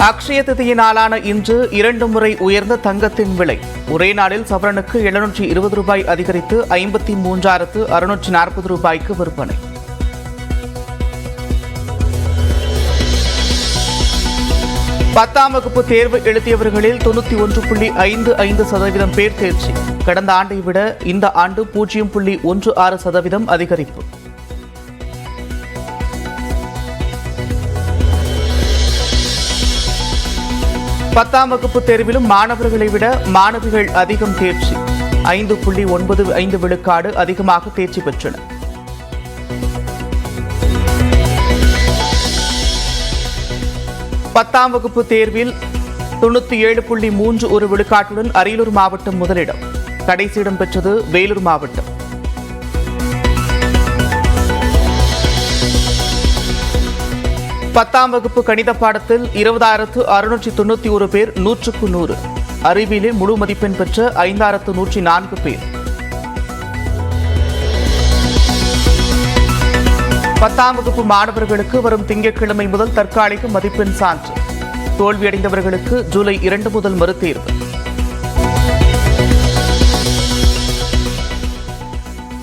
அக்ஷய திதியின் நாளான இன்று 2 முறை உயர்ந்த தங்கத்தின் விலை. ஒரே நாளில் சவரனுக்கு 720 ரூபாய் அதிகரித்து 53,640 ரூபாய்க்கு விற்பனை. பத்தாம் வகுப்பு தேர்வு எழுதியவர்களில் 91.55% பேர் தேர்ச்சி. கடந்த ஆண்டை விட இந்த ஆண்டு 0.16% அதிகரிப்பு. பத்தாம் வகுப்பு தேர்விலும் மாணவர்களை விட மாணவிகள் அதிகம் தேர்ச்சி. 5.95 விழுக்காடு அதிகமாக தேர்ச்சி பெற்றனர். பத்தாம் வகுப்பு தேர்வில் 97.31 விழுக்காட்டுடன் அரியலூர் மாவட்டம் முதலிடம். கடைசி இடம் பெற்றது வேலூர் மாவட்டம். பத்தாம் வகுப்பு கணித பாடத்தில் 20,691 பேர் 100க்கு 100. அறிவியலில் முழு மதிப்பெண் பெற்ற 5,104 பேர். பத்தாம் வகுப்பு மாணவர்களுக்கு வரும் திங்கட்கிழமை முதல் தற்காலிக மதிப்பெண் சான்று. தோல்வியடைந்தவர்களுக்கு ஜூலை 2 முதல் மறுதேர்வு.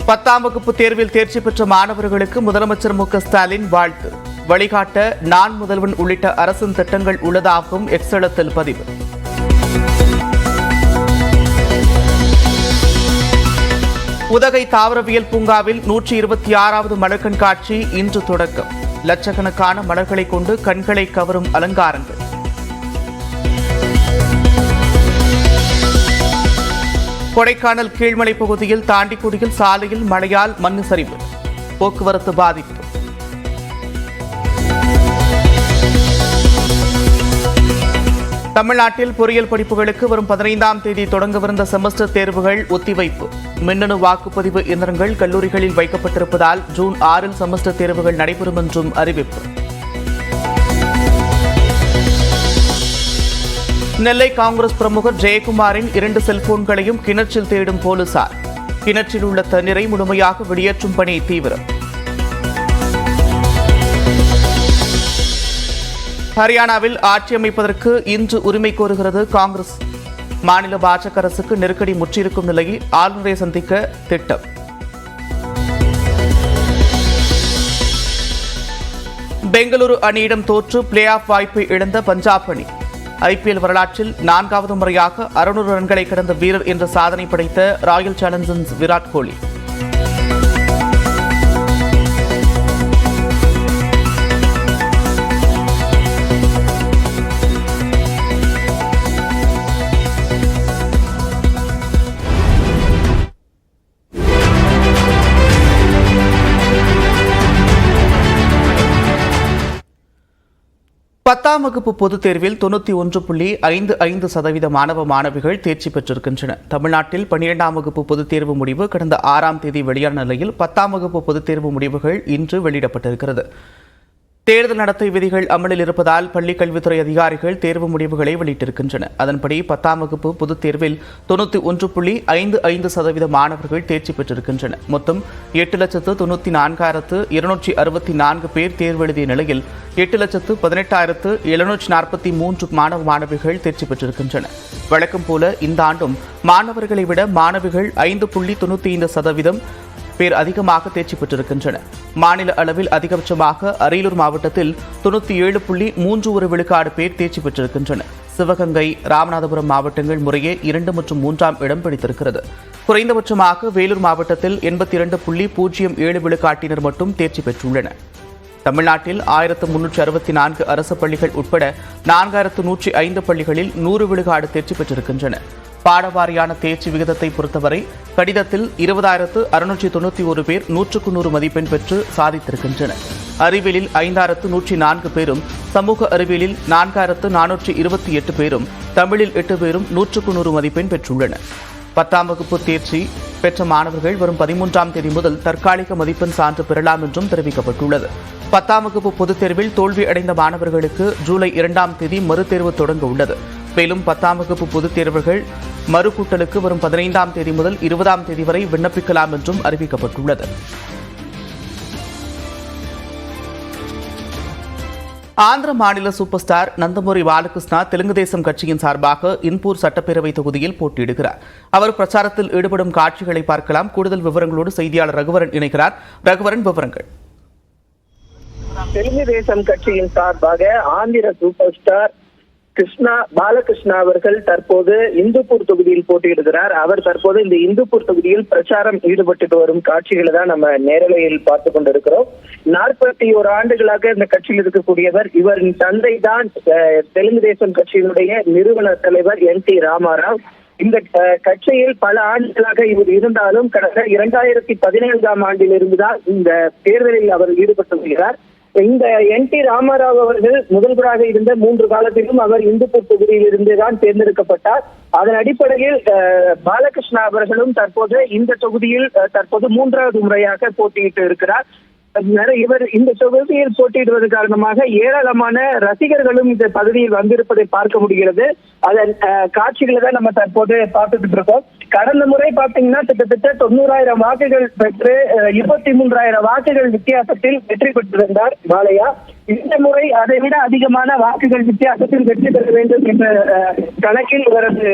பத்தாம் வகுப்பு தேர்வில் தேர்ச்சி பெற்ற மாணவர்களுக்கு முதலமைச்சர் மு க ஸ்டாலின் வாழ்த்து. வழிகாட்ட நான் முதல்வன் உள்ளிட்ட அரசின் திட்டங்கள் உள்ளதாகவும் எக்ஸ்தளத்தில் பதிவு. உதகை தாவரவியல் பூங்காவில் 126வது மலர் கண்காட்சி இன்று தொடக்கம். லட்சக்கணக்கான மலர்களை கொண்டு கண்களை கவரும் அலங்காரங்கள். கொடைக்கானல் கீழ்மலை பகுதியில் தாண்டிக்குடியில் சாலையில் மழையால் மண் சரிவு. போக்குவரத்து பாதிப்பு. தமிழ்நாட்டில் பொறியியல் படிப்புகளுக்கு வரும் 15ஆம் தேதி தொடங்கவிருந்த செமஸ்டர் தேர்வுகள் ஒத்திவைப்பு. மின்னணு வாக்குப்பதிவு இயந்திரங்கள் கல்லூரிகளில் வைக்கப்பட்டிருப்பதால் ஜூன் 6 செமஸ்டர் தேர்வுகள் நடைபெறும் என்றும் அறிவிப்பு. நெல்லை காங்கிரஸ் பிரமுகர் ஜெயக்குமாரின் 2 செல்போன்களையும் கிணற்றில் தேடும் போலீசார். கிணற்றில் உள்ள தண்ணீரை முழுமையாக வெளியேற்றும் பணி தீவிரம். ஹரியானாவில் ஆட்சி அமைப்பதற்கு இன்று உரிமை கோருகிறது காங்கிரஸ். மாநில பாஜக அரசுக்கு நெருக்கடி முற்றியிருக்கும் நிலையில் ஆளுநரை சந்திக்க திட்டம். பெங்களூரு அணியிடம் தோற்று பிளே ஆஃப் வாய்ப்பை இழந்த பஞ்சாப் அணி. ஐபிஎல் வரலாற்றில் 4வது முறையாக 600 ரன்களை கடந்த வீரர் என்ற சாதனை படைத்த ராயல் சேலஞ்சர்ஸ் விராட் கோலி. பத்தாம் வகுப்பு பொதுத் தேர்வில் 91.55% மாணவ மாணவிகள் தேர்ச்சி பெற்றிருக்கின்றனர். தமிழ்நாட்டில் 12ஆம் வகுப்பு பொதுத் தேர்வு முடிவு கடந்த 6ஆம் தேதி வெளியான நிலையில் 10ஆம் வகுப்பு பொதுத் தேர்வு முடிவுகள் இன்று வெளியிடப்பட்டிருக்கிறது. தேர்தல் நடத்தை விதிகள் அமலில் இருப்பதால் பள்ளிக் கல்வித்துறை அதிகாரிகள் தேர்வு முடிவுகளை வெளியிட்டிருக்கின்றனர். அதன்படி 10ஆம் வகுப்பு பொதுத் தேர்வில் 91.55% மாணவர்கள் தேர்ச்சி பெற்றிருக்கின்றனர். மொத்தம் 8,94,264 பேர் தேர்வு எழுதிய நிலையில் 8,18,743 மாணவ மாணவிகள் தேர்ச்சி பெற்றிருக்கின்றனர். வழக்கம் போல இந்த ஆண்டும் மாணவர்களை விட மாணவிகள் 5.95% பேர் அதிகமாக தேர்ச்சி பெற்றிருக்கின்றனர். மாநில அளவில் அதிகபட்சமாக அரியலூர் மாவட்டத்தில் 97.31 விழுக்காடு பேர் தேர்ச்சி பெற்றிருக்கின்றனர். சிவகங்கை, ராமநாதபுரம் மாவட்டங்கள் முறையே 2 மற்றும் 3ஆம் இடம் பிடித்திருக்கிறது. குறைந்தபட்சமாக வேலூர் மாவட்டத்தில் 82.07 விழுக்காட்டினர் மட்டும் தேர்ச்சி பெற்றுள்ளனர். தமிழ்நாட்டில் 1364 அரசு பள்ளிகள் உட்பட 4105 பள்ளிகளில் 100 விழுக்காடு தேர்ச்சி பெற்றிருக்கின்றன. பாடவாரியான தேர்ச்சி விகிதத்தை பொறுத்தவரை கணிதத்தில் 20,691 பேர் 100க்கு 100 மதிப்பெண் பெற்று சாதித்திருக்கின்றனர். அறிவியலில் 5,104 பேரும், சமூக அறிவியலில் 4,428 பேரும், தமிழில் 8 பேரும் 100க்கு 100 மதிப்பெண் பெற்றுள்ளனர். 10ஆம் வகுப்பு தேர்ச்சி பெற்ற மாணவர்கள் வரும் 13ஆம் தேதி முதல் தற்காலிக மதிப்பெண் சான்று பெறலாம் என்றும் தெரிவிக்கப்பட்டுள்ளது. 10ஆம் வகுப்பு பொதுத் தேர்வில் தோல்வி அடைந்த மாணவர்களுக்கு ஜூலை 2ஆம் தேதி மறுதேர்வு தொடங்க உள்ளது. மேலும் 10ஆம் வகுப்பு பொதுத் தேர்வுகள் மறுகூட்டலுக்கு வரும் 15ஆம் தேதி முதல் 20ஆம் தேதி வரை விண்ணப்பிக்கலாம் என்றும் அறிவிக்கப்பட்டுள்ளது. ஆந்திர மாநில சூப்பர் ஸ்டார் நந்தமூரி பாலகிருஷ்ணா தெலுங்கு தேசம் கட்சியின் சார்பாக இன்பூர் சட்டப்பேரவை தொகுதியில் போட்டியிடுகிறார். அவர் பிரச்சாரத்தில் ஈடுபடும் காட்சிகளை பார்க்கலாம். கூடுதல் விவரங்களோடு செய்தியாளர் ரகுவரன் இணைக்கிறார். ரகுவரன், விவரங்கள். தெலுங்கு தேசம் கட்சியின் சார்பாக ஆந்திர சூப்பர் ஸ்டார் பாலகிருஷ்ணா அவர்கள் தற்போது இந்துப்பூர் தொகுதியில் போட்டியிடுகிறார். அவர் தற்போது இந்த இந்துப்பூர் தொகுதியில் பிரச்சாரம் ஈடுபட்டு வரும் காட்சிகளை தான் நம்ம நேரலையில் பார்த்து கொண்டிருக்கிறோம். 41 ஆண்டுகளாக இந்த கட்சியில் இருக்கக்கூடியவர். இவரின் தந்தை தான் தெலுங்கு தேசம் கட்சியினுடைய நிறுவன தலைவர் NT ராமாராவ். இந்த கட்சியில் பல ஆண்டுகளாக இவர் இருந்தாலும் கடந்த 2017ஆம் ஆண்டிலிருந்துதான் இந்த தேர்தலில் அவர் ஈடுபட்டு வருகிறார். இந்த NT ராமாராவ் அவர்கள் முதல்வராக இருந்த 3 காலத்திலும் அவர் இந்துப்பூர் தொகுதியில் இருந்துதான் தேர்ந்தெடுக்கப்பட்டார். அதன் அடிப்படையில் பாலகிருஷ்ணா அவர்களும் தற்போது இந்த தொகுதியில் தற்போது 3வது முறையாக போட்டியிட்டு இருக்கிறார். இவர் இந்த தொகுதியில் போட்டியிடுவது காரணமாக ஏராளமான ரசிகர்களும் இந்த பகுதியில் வந்திருப்பதை பார்க்க முடிகிறது. அதன் காட்சிகளை தான் நம்ம தற்போது பார்த்துட்டு இருக்கோம். கடந்த முறை பாத்தீங்கன்னா கிட்டத்தட்ட 90,000 வாக்குகள் பெற்று 23,000 வாக்குகள் வித்தியாசத்தில் வெற்றி பெற்றிருந்தார் பாலையா. இந்த முறை அதை விட அதிகமான வாக்குகள் வித்தியாசத்தில் வெற்றி பெற வேண்டும் என்ற கணக்கில் இவரது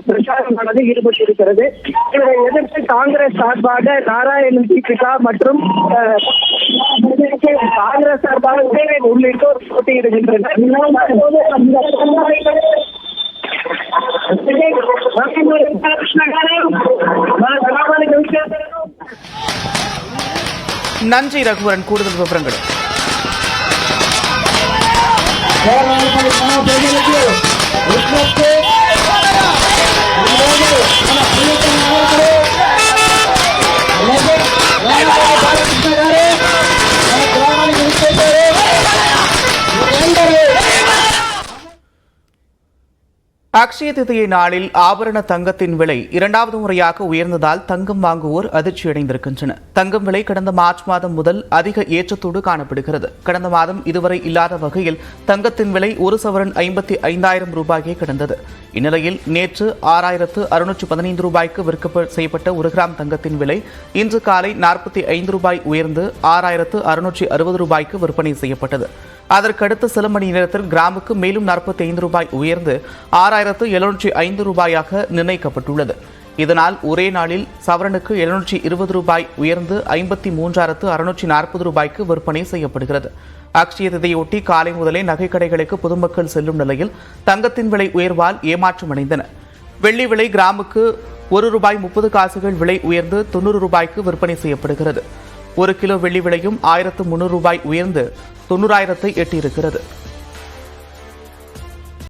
பிரச்சாரமானது ஈடுபட்டிருக்கிறது. இவரை எதிர்த்து காங்கிரஸ் சார்பாக நாராயணன் தீபிகா மற்றும் காங்கிரஸ் சார்பாக உதயன் உள்ளிட்டோர் போட்டியிடுகின்றனர். நன்றி ரகுவரன், கூடுதல் விவரங்கள். அக்ஷய திதியை நாளில் ஆபரண தங்கத்தின் விலை 2வது முறையாக உயர்ந்ததால் தங்கம் வாங்குவோர் அதிர்ச்சியடைந்திருக்கின்றனர். தங்கம் விலை கடந்த மார்ச் மாதம் முதல் அதிக ஏற்றத்தோடு காணப்படுகிறது. கடந்த மாதம் இதுவரை இல்லாத வகையில் தங்கத்தின் விலை 1 சவரன் 55,000 ரூபாயை கடந்தது. இந்நிலையில் நேற்று 6,615 ரூபாய்க்கு விற்க செய்யப்பட்ட 1 கிராம் தங்கத்தின் விலை இன்று காலை 45 ரூபாய் உயர்ந்து 6,660 ரூபாய்க்கு விற்பனை செய்யப்பட்டது. அதற்கடுத்த சில மணி நேரத்தில் கிராமுக்கு மேலும் 45 ரூபாய் உயர்ந்து 6,705 ரூபாயாக நிர்ணயிக்கப்பட்டுள்ளது. இதனால் ஒரே நாளில் சவரனுக்கு 720 ரூபாய் உயர்ந்து 53,640 ரூபாய்க்கு விற்பனை செய்யப்படுகிறது. அக்ஷய திதியொட்டி காலை முதலே நகைக்கடைகளுக்கு பொதுமக்கள் செல்லும் நிலையில் தங்கத்தின் விலை உயர்வால் ஏமாற்றம் அடைந்தனர். வெள்ளி விலை கிராமுக்கு 1 ரூபாய் 30 காசுகள் விலை உயர்ந்து 90 ரூபாய்க்கு விற்பனை செய்யப்படுகிறது. 1 கிலோ வெள்ளி விலையும் 1,300 ரூபாய் உயர்ந்து 90,000 எட்டியிருக்கிறது.